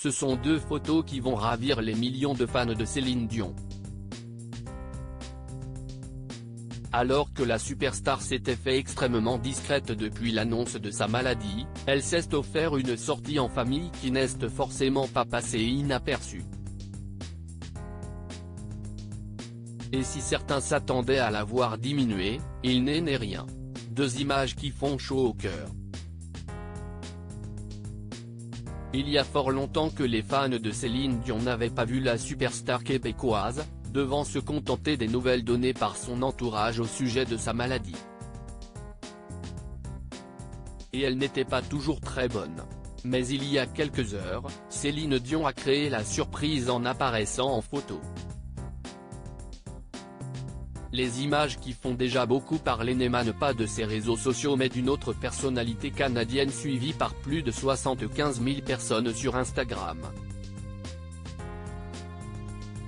ce sont deux photos qui vont ravir les millions de fans de Céline Dion. Alors que la superstar s'était fait extrêmement discrète depuis l'annonce de sa maladie, elle s'est offert une sortie en famille qui n'est forcément pas passée inaperçue. Et si certains s'attendaient à la voir diminuer, il n'est rien. Deux images qui font chaud au cœur. Il y a fort longtemps que les fans de Céline Dion n'avaient pas vu la superstar québécoise, devant se contenter des nouvelles données par son entourage au sujet de sa maladie. Et elle n'était pas toujours très bonne. Mais il y a quelques heures, Céline Dion a créé la surprise en apparaissant en photo. Les images qui font déjà beaucoup parler n'émanent pas de ses réseaux sociaux mais d'une autre personnalité canadienne suivie par plus de 75 000 personnes sur Instagram.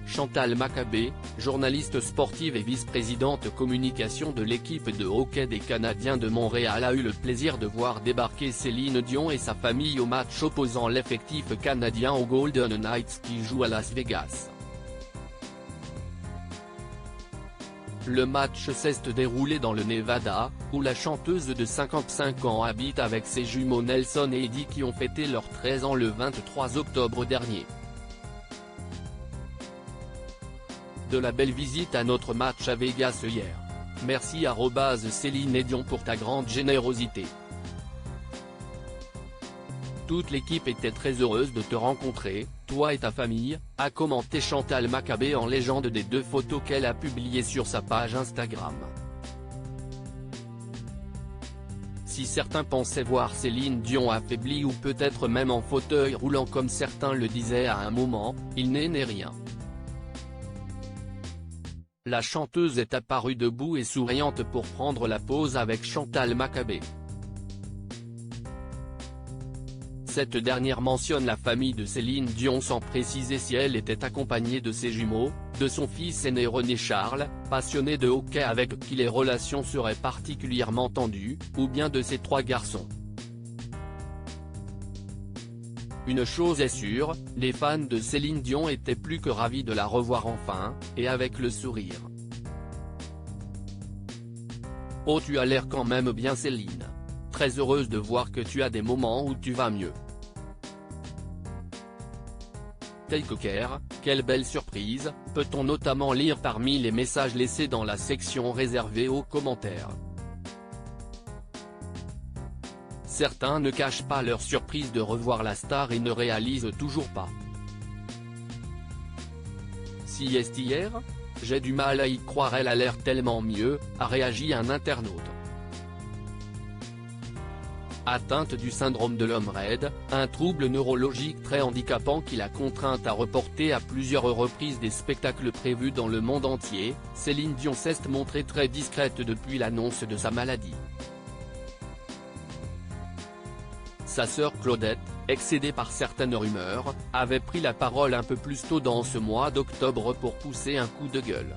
Chantal Maccabé, journaliste sportive et vice-présidente communication de l'équipe de hockey des Canadiens de Montréal a eu le plaisir de voir débarquer Céline Dion et sa famille au match opposant l'effectif canadien aux Golden Knights qui joue à Las Vegas. Le match s'est déroulé dans le Nevada, où la chanteuse de 55 ans habite avec ses jumeaux Nelson et Eddie qui ont fêté leurs 13 ans le 23 octobre dernier. De la belle visite à notre match à Vegas hier. Merci @Céline Dion pour ta grande générosité. Toute l'équipe était très heureuse de te rencontrer, toi et ta famille, a commenté Chantal Maccabé en légende des deux photos qu'elle a publiées sur sa page Instagram. Si certains pensaient voir Céline Dion affaiblie ou peut-être même en fauteuil roulant comme certains le disaient à un moment, il n'est rien. La chanteuse est apparue debout et souriante pour prendre la pose avec Chantal Maccabé. Cette dernière mentionne la famille de Céline Dion sans préciser si elle était accompagnée de ses jumeaux, de son fils aîné René Charles, passionné de hockey avec qui les relations seraient particulièrement tendues, ou bien de ses trois garçons. Une chose est sûre, les fans de Céline Dion étaient plus que ravis de la revoir enfin, et avec le sourire. Oh, tu as l'air quand même bien Céline. Très heureuse de voir que tu as des moments où tu vas mieux. Take care, quelle belle surprise, peut-on notamment lire parmi les messages laissés dans la section réservée aux commentaires. Certains ne cachent pas leur surprise de revoir la star et ne réalisent toujours pas. Si est hier ? J'ai du mal à y croire, elle a l'air tellement mieux, a réagi un internaute. Atteinte du syndrome de l'homme raide, un trouble neurologique très handicapant qui l'a contrainte à reporter à plusieurs reprises des spectacles prévus dans le monde entier, Céline Dion s'est montrée très discrète depuis l'annonce de sa maladie. Sa sœur Claudette, excédée par certaines rumeurs, avait pris la parole un peu plus tôt dans ce mois d'octobre pour pousser un coup de gueule.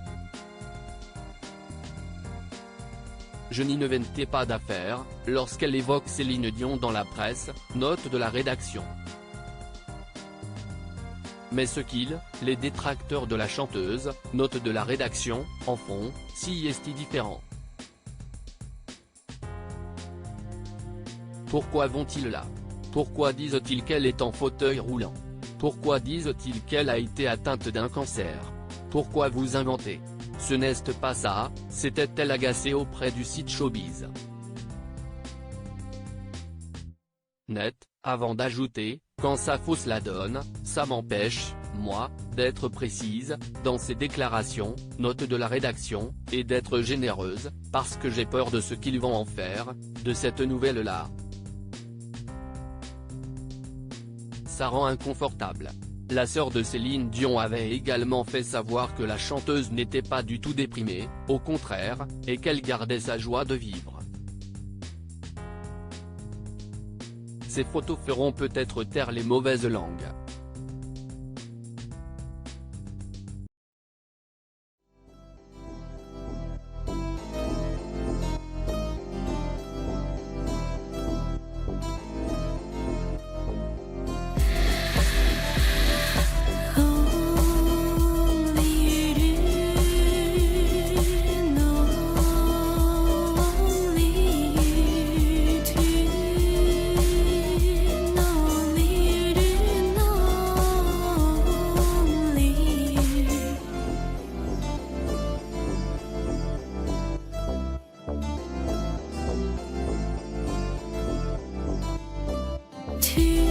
Je n'y n'inventais pas d'affaire, lorsqu'elle évoque Céline Dion dans la presse, note de la rédaction. Mais ce qu'ils, les détracteurs de la chanteuse, note de la rédaction, en font, si est différent. Pourquoi vont-ils là? Pourquoi disent-ils qu'elle est en fauteuil roulant? Pourquoi disent-ils qu'elle a été atteinte d'un cancer? Pourquoi vous inventez? Ce n'est pas ça, s'était-elle agacée auprès du site Showbiz. Net, avant d'ajouter, quand ça fausse la donne, ça m'empêche, moi, d'être précise, dans ces déclarations, note de la rédaction, et d'être généreuse, parce que j'ai peur de ce qu'ils vont en faire, de cette nouvelle-là. Ça rend inconfortable. La sœur de Céline Dion avait également fait savoir que la chanteuse n'était pas du tout déprimée, au contraire, et qu'elle gardait sa joie de vivre. Ces photos feront peut-être taire les mauvaises langues. tu